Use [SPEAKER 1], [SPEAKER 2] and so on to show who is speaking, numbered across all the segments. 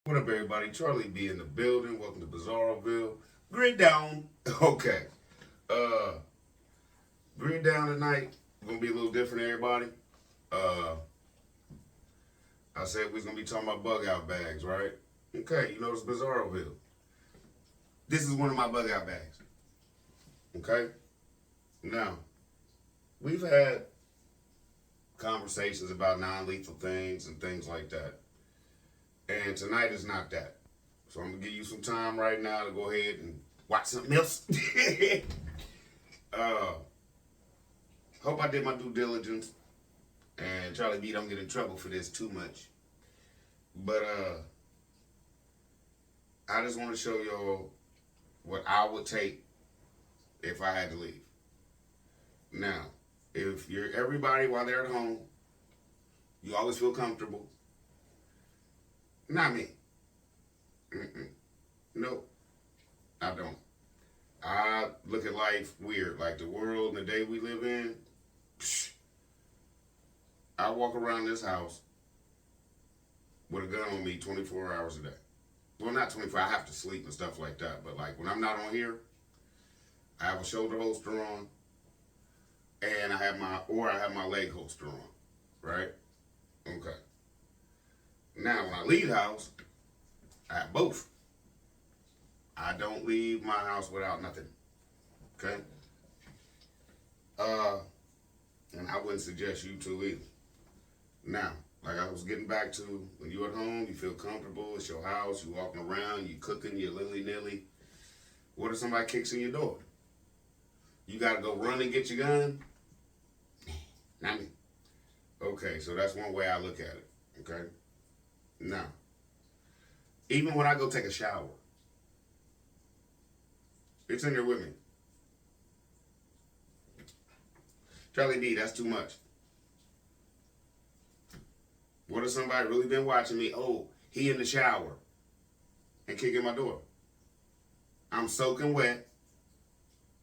[SPEAKER 1] What up, everybody? Charlie B in the building. Welcome to Bizarroville. Grid down. Okay. Uh, Grid down tonight. Gonna be a little different, everybody. Uh, I said we was gonna be talking about bug out bags, right? Okay. You know it's Bizarroville. This is one of my bug out bags. Okay. Now we've had conversations about non-lethal things and things like that, and tonight is not that. So I'm gonna give you some time right now to go ahead and watch something else. uh, Hope I did my due diligence, and Charlie B don't get in trouble for this too much. But I just want to show y'all what I would take if I had to leave. Now, if you're everybody while they're at home, you always feel comfortable. Not me. Mm-mm. Nope, I don't. I look at life weird, like the world and the day we live in. Psh, I walk around this house with a gun on me 24 hours a day. Well, not 24. I have to sleep and stuff like that. But like when I'm not on here, I have a shoulder holster on, and I have my leg holster on. Right? Okay. Now when I leave the house, I have both. I don't leave my house without nothing. Okay. Uh, and I wouldn't suggest you to either. Now, like I was getting back to, when you're at home, you feel comfortable, it's your house, you walking around, you cooking, you're lily-nilly. What if somebody kicks in your door? You gotta go run and get your gun? Not me. Okay, so that's one way I look at it. Okay? Now, even when I go take a shower, it's in there with me. Charlie D, that's too much. What if somebody really been watching me? Oh, he in the shower and kicking my door. I'm soaking wet.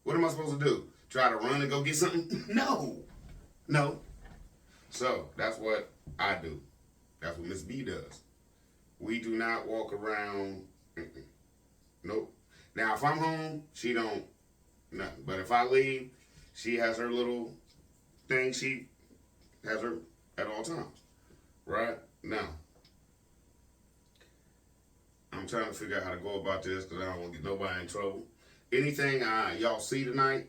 [SPEAKER 1] What am I supposed to do? Try to run and go get something? No. No. So that's what I do. That's what Miss B does. We do not walk around. Nope. Now if I'm home, she don't nothing. But if I leave, she has her little thing. She has her at all times. Right? Now, I'm trying to figure out how to go about this because I don't want to get nobody in trouble. Anything y'all see tonight,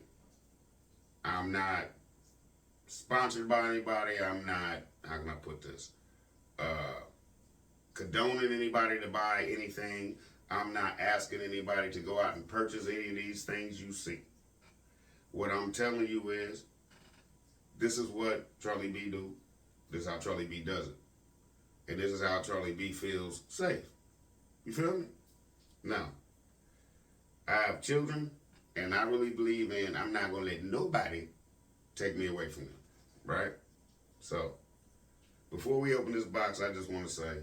[SPEAKER 1] I'm not sponsored by anybody. I'm not, how can I put this? Condoning anybody to buy anything. I'm not asking anybody to go out and purchase any of these things you see. What I'm telling you is, this is what Charlie B do. This is how Charlie B does it. And this is how Charlie B feels safe. You feel me? Now, I have children, and I really believe in I'm not going to let nobody take me away from them. Right? So, before we open this box, I just want to say,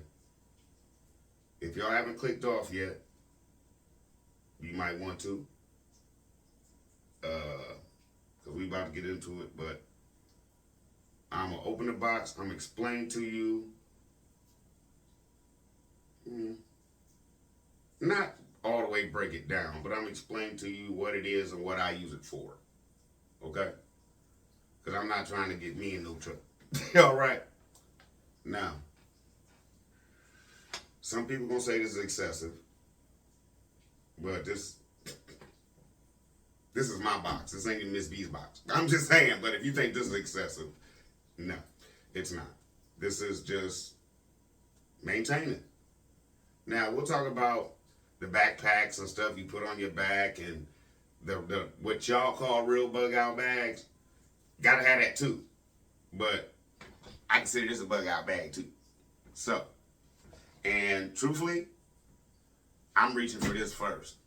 [SPEAKER 1] if y'all haven't clicked off yet, you might want to. Because we about to get into it, but I'm going to open the box. I'm going to explain to you. Not all the way break it down, but I'm explaining to you what it is and what I use it for. Okay? Because I'm not trying to get me in no trouble. All right? Now, some people going to say this is excessive, but this is my box. This ain't even Miss B's box. I'm just saying, but if you think this is excessive, no, it's not. This is just maintaining. Now, we'll talk about the backpacks and stuff you put on your back and the what y'all call real bug out bags. Gotta have that too. But I consider this a bug out bag too. So, and truthfully, I'm reaching for this first.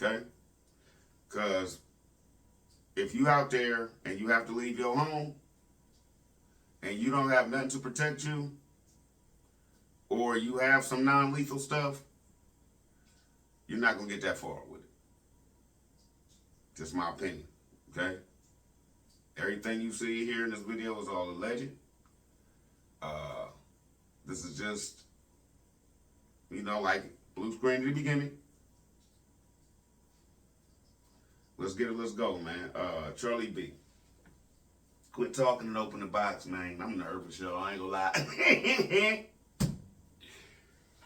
[SPEAKER 1] Okay? Because if you out there and you have to leave your home and you don't have nothing to protect you, or you have some non-lethal stuff, you're not going to get that far with it. Just my opinion, okay? Everything you see here in this video is all alleged. This is just You know, like blue screen at the beginning. Let's get it. Let's go, man. Charlie B. Quit talking and open the box, man. I'm nervous, yo. I ain't gonna lie.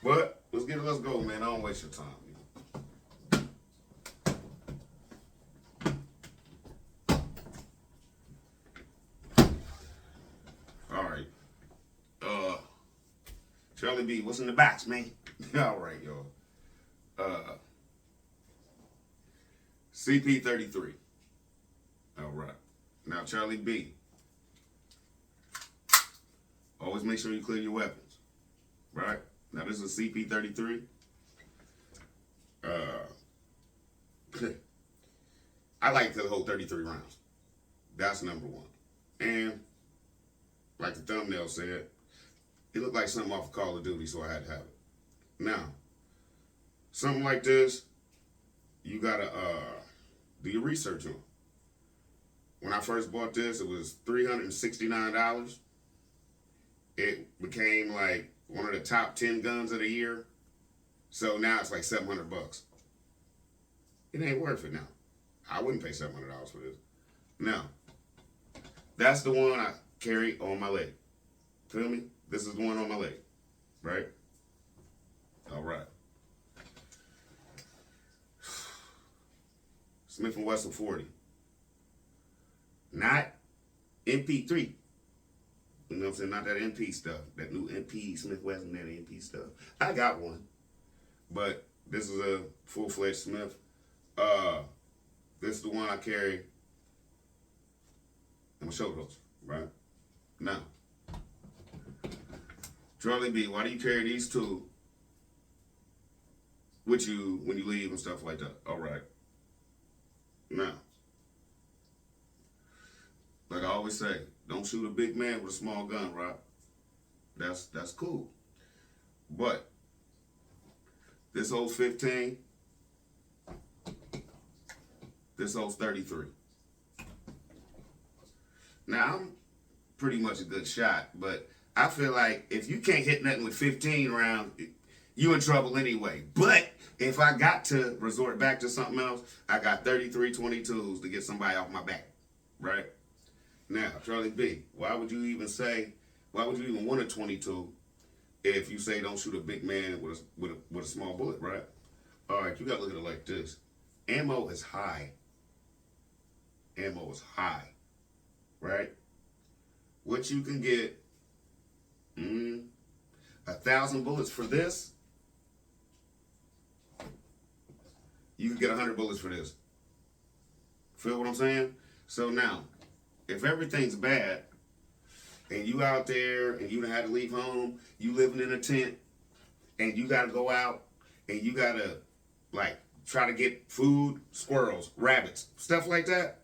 [SPEAKER 1] But let's get it. Let's go, man. I don't waste your time. All right. Charlie B. What's in the box, man? All right, yo. CP33. All right. Now, Charlie B. Always make sure you clear your weapons. Right? Now, this is CP33. I like to hold 33 rounds. That's number one. And, like the thumbnail said, it looked like something off of Call of Duty, so I had to have it. Now, something like this, you gotta do your research on. When I first bought this, it was $369. It became like one of the top 10 guns of the year. So now it's like $700. It ain't worth it now. I wouldn't pay $700 for this. Now, that's the one I carry on my leg. Feel me? This is the one on my leg. Right? All right. Smith & Wesson 40. Not MP3. You know what I'm saying? Not that MP stuff. That new MP, Smith & Wesson, that MP stuff. I got one. But this is a full-fledged Smith. This is the one I carry in my shoulder holster, right? Now, Charlie B, why do you carry these two with you when you leave and stuff like that? All right. Now, like I always say, don't shoot a big man with a small gun, right? That's cool. But this holds 15. This holds 33. Now, I'm pretty much a good shot, but I feel like if you can't hit nothing with 15 rounds, you in trouble anyway. But if I got to resort back to something else, I got 33 22s to get somebody off my back, right? Now, Charlie B, why would you even want a 22 if you say don't shoot a big man with a small bullet, right? All right, you got to look at it like this. Ammo is high. Ammo is high, right? What you can get, 1,000 bullets for this, you can get 100 bullets for this. Feel what I'm saying? So now, if everything's bad, and you out there, and you had to leave home, you living in a tent, and you got to go out, and you got to, like, try to get food, squirrels, rabbits, stuff like that,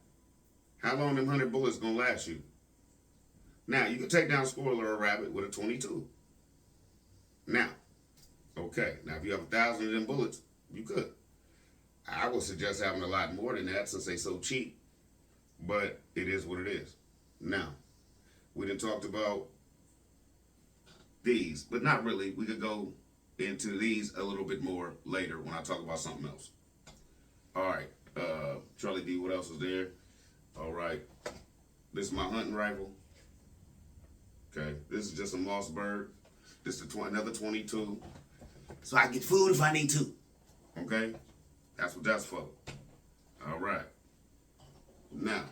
[SPEAKER 1] how long them 100 bullets gonna last you? Now, you can take down a squirrel or a rabbit with a 22. Now, okay, now if you have 1,000 of them bullets, you could. I would suggest having a lot more than that since they so cheap, but it is what it is. Now, we done talked about these, but not really. We could go into these a little bit more later when I talk about something else. All right, Charlie D, what else is there? All right, this is my hunting rifle. Okay, this is just a Mossberg. This is another 22. So I can get food if I need to. Okay, that's what that's for. All right. Now,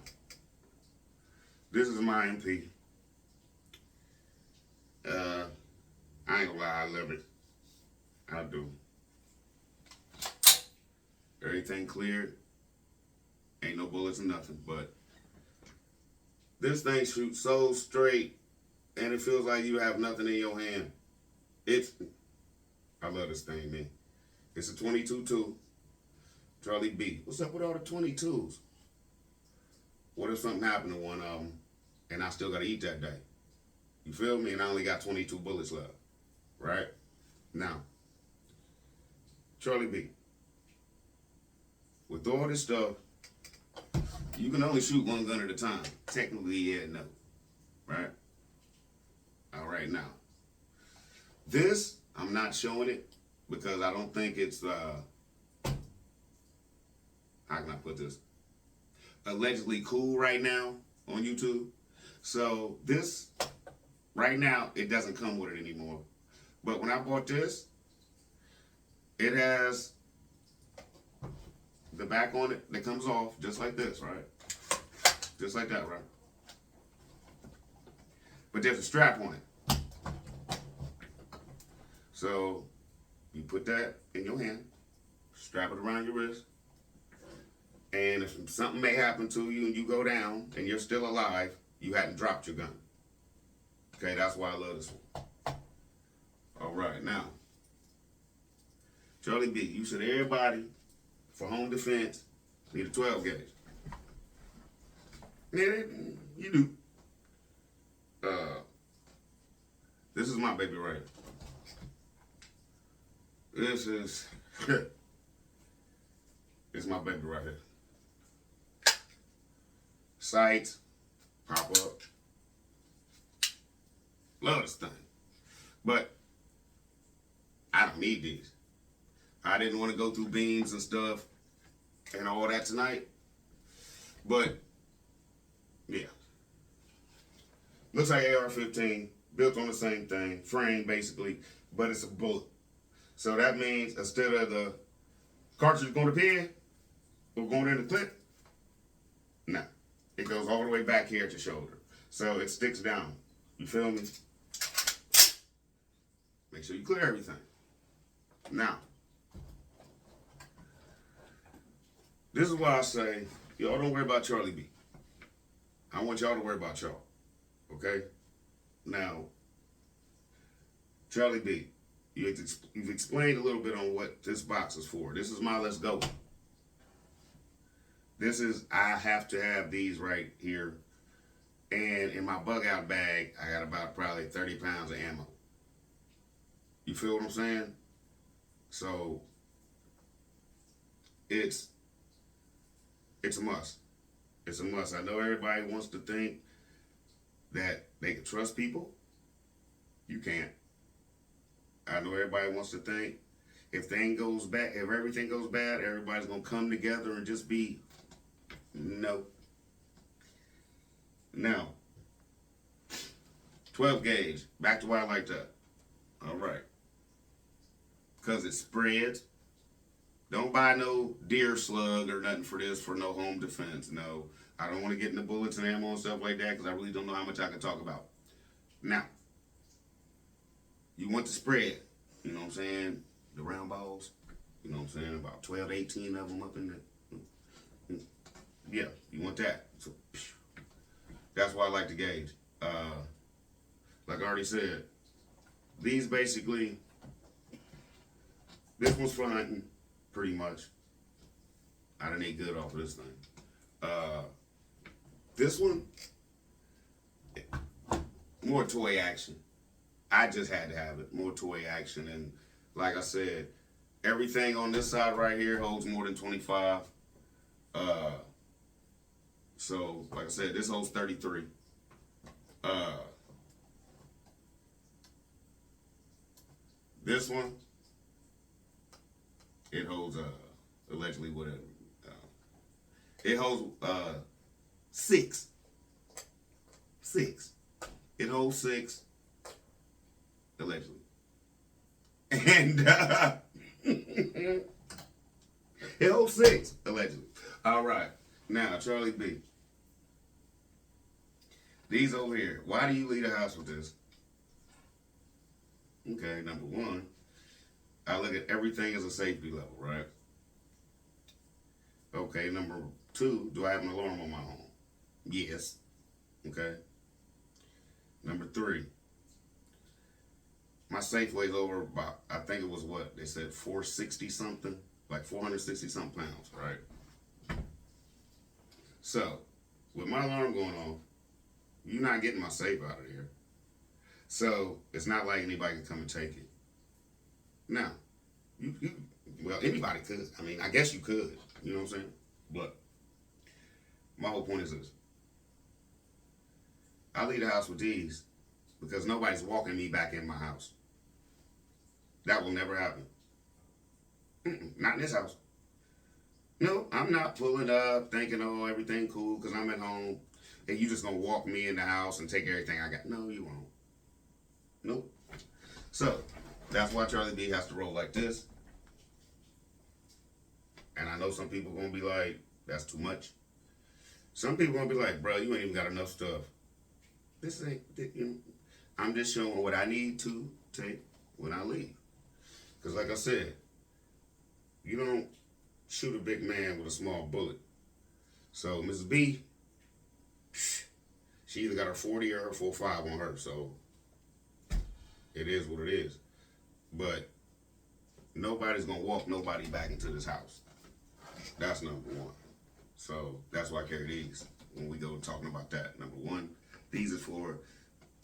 [SPEAKER 1] this is my MP. I ain't gonna lie, I love it. I do. Everything cleared. Ain't no bullets or nothing, but this thing shoots so straight and it feels like you have nothing in your hand. I love this thing, man. It's a 22-2. Charlie B. What's up with all the 22s? What if something happened to one of them and I still gotta eat that day? You feel me? And I only got 22 bullets left, right? Now, Charlie B. With all this stuff, you can only shoot one gun at a time. Technically, yeah, no. Right? All right, now. This, I'm not showing it because I don't think it's how can I put this? Allegedly cool right now on YouTube. So this right now it doesn't come with it anymore. But when I bought this, it has the back on it that comes off just like this, right? Just like that, right? But there's a strap on it. So you put that in your hand, strap it around your wrist, and if something may happen to you and you go down and you're still alive, you hadn't dropped your gun. Okay, that's why I love this one. All right, now, Charlie B, you said everybody for home defense need a 12 gauge. Yeah, you do. This is my baby right here. This is, it's my baby right here. Sights, pop up. Love this thing. But I don't need these. I didn't want to go through beans and stuff and all that tonight. But, yeah. Looks like AR-15, built on the same thing, frame basically, but it's a bullet. So that means instead of the cartridge going to pin or going in the clip, no. It goes all the way back here at your shoulder. So it sticks down. You feel me? Make sure you clear everything. Now, this is why I say, y'all don't worry about Charlie B. I want y'all to worry about y'all. Okay? Now, Charlie B, you've explained a little bit on what this box is for. This is my let's go. This is, I have to have these right here. And in my bug out bag, I got about probably 30 pounds of ammo. You feel what I'm saying? So, it's a must. It's a must. I know everybody wants to think that they can trust people. You can't. I know everybody wants to think if everything goes bad, everybody's gonna come together and just be. No. Now, 12 gauge. Back to why I like that. All right. Because it spreads. Don't buy no deer slug or nothing for this for no home defense. No. I don't want to get into bullets and ammo and stuff like that because I really don't know how much I can talk about. Now, you want to spread. You know what I'm saying? The round balls. You know what I'm saying? About 12, 18 of them up in there. Yeah, you want that. So, that's why I like the gauge. Like I already said, these basically, this one's for hunting, pretty much. I done ate good off of this thing. This one, more toy action. I just had to have it, more toy action. And like I said, everything on this side right here holds more than 25. So, like I said, this holds 33. This one, it holds, allegedly whatever. It holds, 6. 6. It holds 6, allegedly. And, it holds 6, allegedly. All right. Now, Charlie B. These over here. Why do you leave the house with this? Okay, number one, I look at everything as a safety level, right? Okay, number two, do I have an alarm on my home? Yes. Okay. Number three, my safe weighs over about, I think it was what? They said 460 something, like 460 something pounds, right? So, with my alarm going off, you're not getting my safe out of here. So, it's not like anybody can come and take it. Now, well, anybody could. I mean, I guess you could. You know what I'm saying? But, my whole point is this. I leave the house with these because nobody's walking me back in my house. That will never happen. Not in this house. No, I'm not pulling up thinking, oh, everything cool because I'm at home and you just gonna walk me in the house and take everything I got. No, you won't. Nope. So that's why Charlie B has to roll like this. And I know some people gonna be like, that's too much. Some people gonna be like, bro, you ain't even got enough stuff. This ain't, I'm just showing what I need to take when I leave. Because like I said, you don't shoot a big man with a small bullet. So Mrs. B, she either got her 40 or her 45 on her. So it is what it is. But nobody's going to walk nobody back into this house. That's number one. So that's why I carry these when we go talking about that. Number one, these is for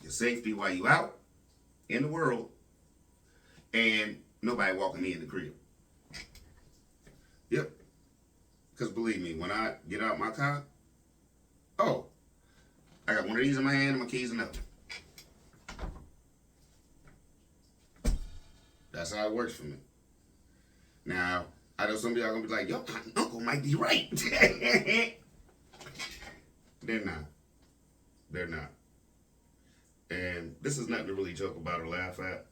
[SPEAKER 1] your safety while you out in the world and nobody walking me in the crib. Yep. Because believe me, when I get out my car, oh, I got one of these in my hand and my keys in the other. That's how it works for me. Now, I know some of y'all gonna be like, yo, my uncle might be right. They're not. They're not. And this is nothing to really joke about or laugh at.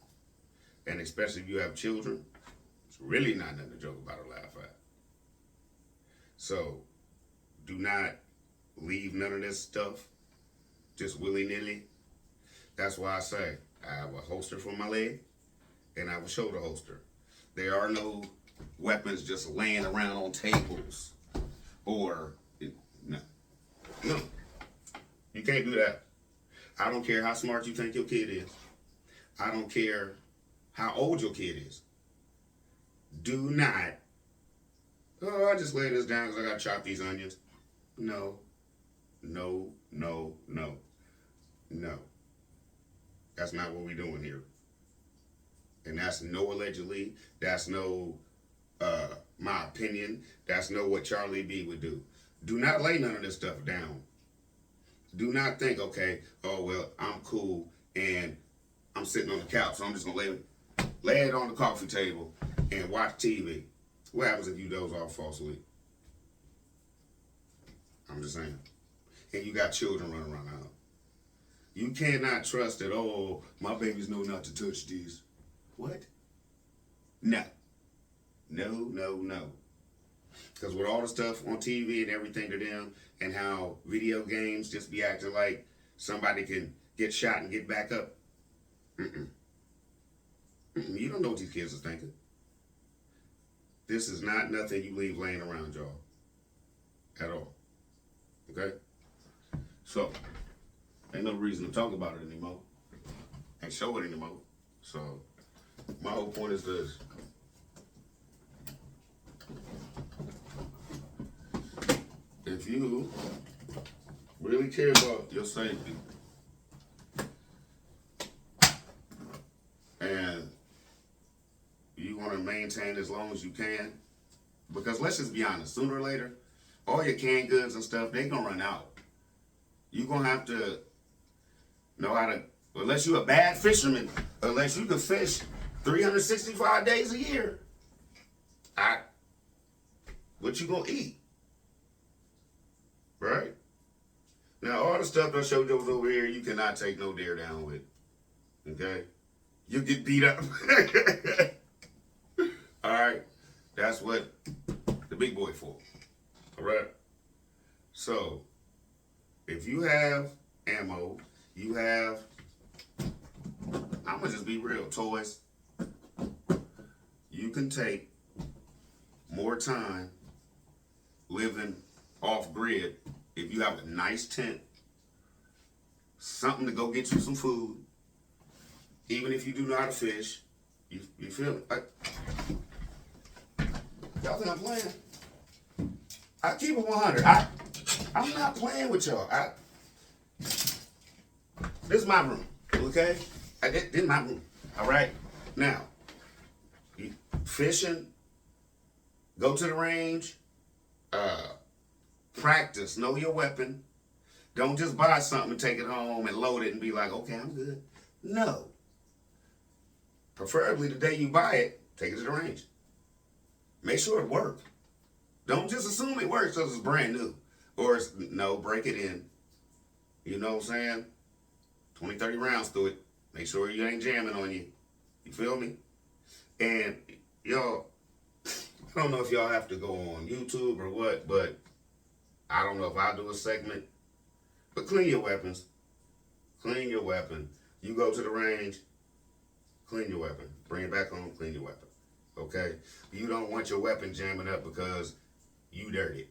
[SPEAKER 1] And especially if you have children, it's really not nothing to joke about or laugh at. So, do not leave none of this stuff just willy-nilly. That's why I say I have a holster for my leg and I have a shoulder holster. There are no weapons just laying around on tables or, no. No. You can't do that. I don't care how smart you think your kid is. I don't care how old your kid is. Do not, oh, I just lay this down because I got to chop these onions. No. No, no, no. No. That's not what we're doing here. And that's no allegedly. That's no my opinion. That's no what Charlie B would do. Do not lay none of this stuff down. Do not think, okay, oh, well, I'm cool and I'm sitting on the couch, so I'm just going to lay it on the coffee table and watch TV. What happens if you doze off, fall asleep? I'm just saying. And you got children running around the house. You cannot trust that, oh, my babies know not to touch these. What? No. No, no, no. Because with all the stuff on TV and everything to them and how video games just be acting like somebody can get shot and get back up. You don't know what these kids are thinking. This is not nothing you leave laying around, y'all. At all. Okay? So, ain't no reason to talk about it anymore. And show it anymore. So, my whole point is this. If you really care about your safety and you want to maintain as long as you can, because let's just be honest, sooner or later, all your canned goods and stuff, they're going to run out. You're going to have to know how to, unless you're a bad fisherman, unless you can fish 365 days a year, what you going to eat? Right? Now, all the stuff that I showed you was over here, you cannot take no deer down with. Okay? You get beat up. All right? That's what the big boy for. All right? So, if you have ammo, you have, I'm going to just be real, toys, you can take more time living off grid if you have a nice tent, something to go get you some food, even if you do know how to fish. You feel it? Y'all think I'm playing? I keep it 100. I'm not playing with y'all. This is my room, okay? This is my room, all right? Now, fishing, go to the range, practice, know your weapon. Don't just buy something and take it home and load it and be like, okay, I'm good. No. Preferably the day you buy it, take it to the range. Make sure it works. Don't just assume it works because it's brand new. Or it's, no, break it in. You know what I'm saying? 20, 30 rounds through it. Make sure you ain't jamming on you. You feel me? And y'all, I don't know if y'all have to go on YouTube or what, but I don't know if I'll do a segment. But clean your weapons. Clean your weapon. You go to the range, clean your weapon. Bring it back home, clean your weapon. Okay? You don't want your weapon jamming up because you dirty.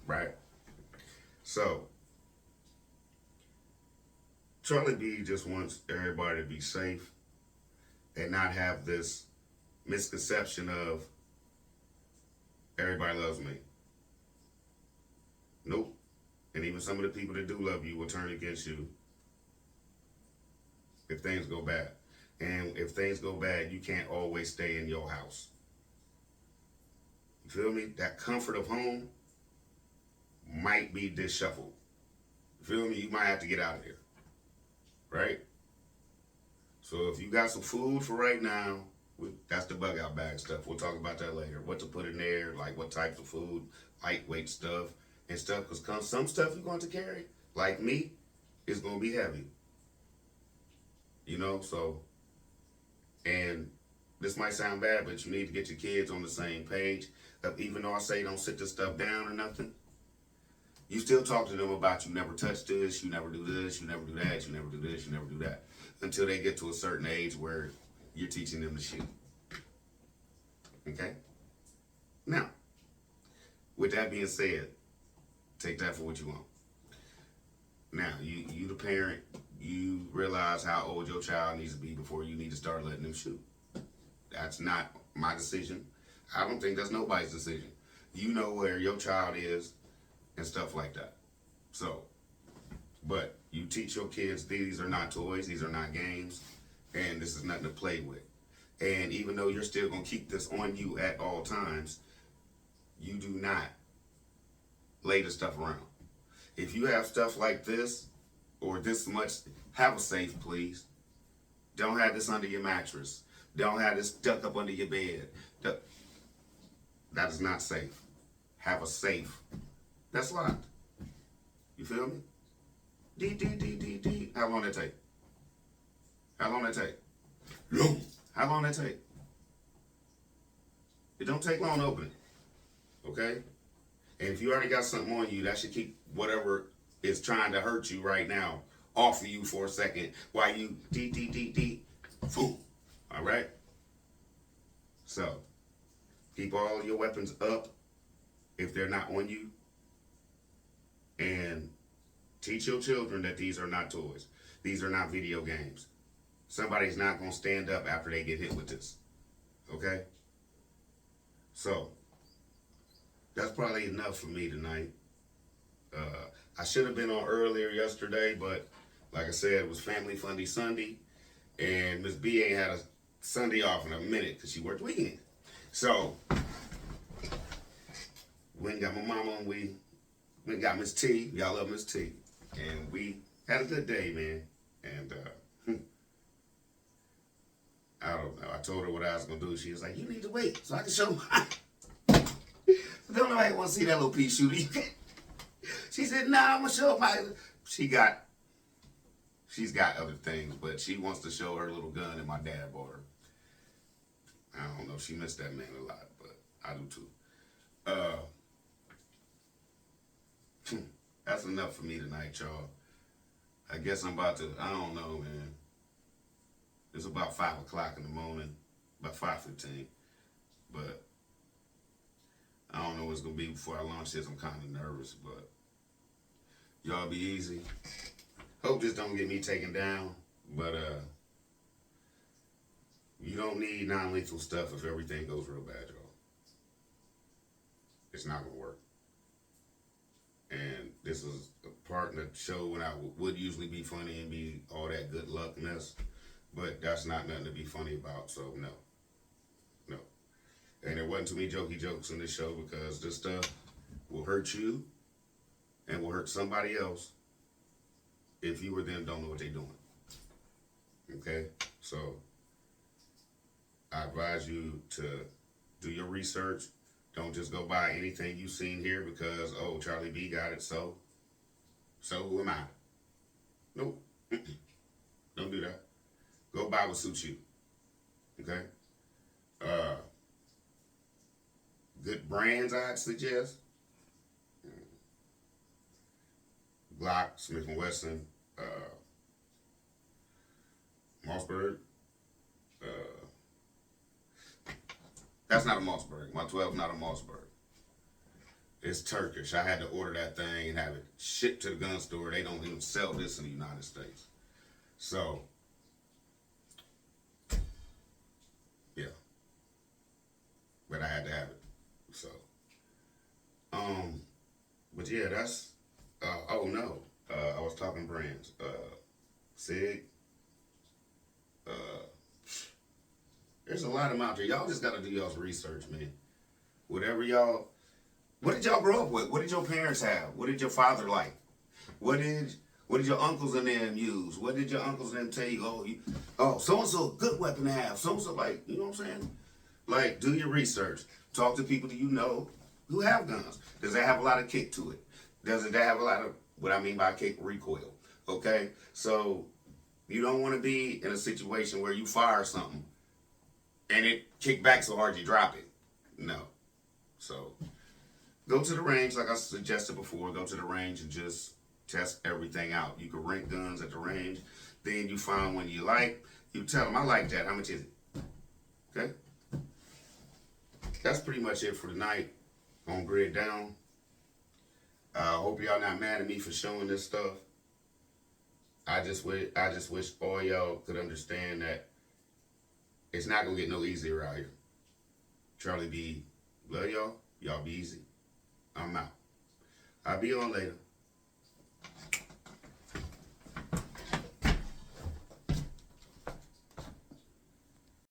[SPEAKER 1] Right? So, Charlie B just wants everybody to be safe and not have this misconception of everybody loves me. Nope. And even some of the people that do love you will turn against you if things go bad. And if things go bad, you can't always stay in your house. You feel me? That comfort of home might be disshuffled. You feel me? You might have to get out of here. Right? So if you got some food for right now, that's the bug out bag stuff. We'll talk about that later. What to put in there, like what types of food, lightweight stuff and stuff. Because some stuff you're going to carry, like me, is going to be heavy. You know, so, and this might sound bad, but you need to get your kids on the same page. Even though I say don't sit this stuff down or nothing, you still talk to them about you never touch this, you never do this, you never do that, you never do this, you never do that. Until they get to a certain age where you're teaching them to shoot. Okay? Now, with that being said, take that for what you want. Now, you the parent, you realize how old your child needs to be before you need to start letting them shoot. That's not my decision. I don't think that's nobody's decision. You know where your child is and stuff like that. So, but you teach your kids these are not toys, these are not games, and this is nothing to play with. And even though you're still going to keep this on you at all times, you do not lay the stuff around. If you have stuff like this or this much, have a safe, please. Don't have this under your mattress. Don't have this stuck up under your bed. That is not safe. Have a safe that's locked. You feel me? D. How long that take? How long that take? No. How long that take? It don't take long to open it. Okay? And if you already got something on you, that should keep whatever is trying to hurt you right now off of you for a second while you D. Boom. All right? So, keep all your weapons up if they're not on you. And teach your children that these are not toys. These are not video games. Somebody's not going to stand up after they get hit with this. Okay? So, that's probably enough for me tonight. I should have been on earlier yesterday, but like I said, it was Family Fundy Sunday. And Miss B ain't had a Sunday off in a minute because she worked weekend. So, we got my mama and we got Miss T. Y'all love Miss T. And we had a good day, man. And I don't know. I told her what I was going to do. She was like, you need to wait so I can show mine. Don't nobody want to see that little pea shooter. She said, nah, I'm going to show my... She's got other things, but she wants to show her little gun that my dad bought her. I don't know. She missed that man a lot, but I do too. That's enough for me tonight, y'all. I guess I'm about to, I don't know, man. It's about 5 o'clock in the morning, about 5:15. But I don't know what it's going to be before I launch this. I'm kind of nervous, but y'all be easy. Hope this don't get me taken down, but you don't need non-lethal stuff if everything goes real bad, y'all. It's not going to work. And this is a part in the show when I would usually be funny and be all that good luck mess, but that's not nothing to be funny about, so no. And there wasn't too many jokey jokes in this show because this stuff will hurt you and will hurt somebody else if you or them don't know what they're doing. Okay? So I advise you to Do your research. Don't just go by anything you've seen here because, oh, Charlie B got it, so who am I? Nope. Don't do that. Go buy what suits you. Okay? Uh, Good brands I'd suggest. Glock, Smith & Wesson, Mossberg. Uh, that's not a Mossberg. My 12 not a Mossberg. It's Turkish. I had to order that thing and have it shipped to the gun store. They don't even sell this in the United States. So, yeah. But I had to have it. So, but yeah, that's, oh no. I was talking brands. Sig. There's a lot of them out there. Y'all just gotta do y'all's research, man. Whatever y'all, what did y'all grow up with? What did your parents have? What did your father like? What did your uncles and them use? What did your uncles and them tell you? So and so a good weapon to have. So and so, like, you know what I'm saying? Like, do your research. Talk to people that you know who have guns. Does it have a lot of kick to it? Does it have a lot of, what I mean by kick, recoil? Okay? So you don't want to be in a situation where you fire something and it kick back so hard you drop it. No. So go to the range, like I suggested before. Go to the range and just test everything out. You can rent guns at the range. Then you find one you like. You tell them, I like that. How much is it? Okay? That's pretty much it for tonight on Grid Down. I hope y'all not mad at me for showing this stuff. I just wish all y'all could understand that it's not gonna get no easier out here. Charlie B, love y'all. Y'all be easy. I'm out. I'll be on later.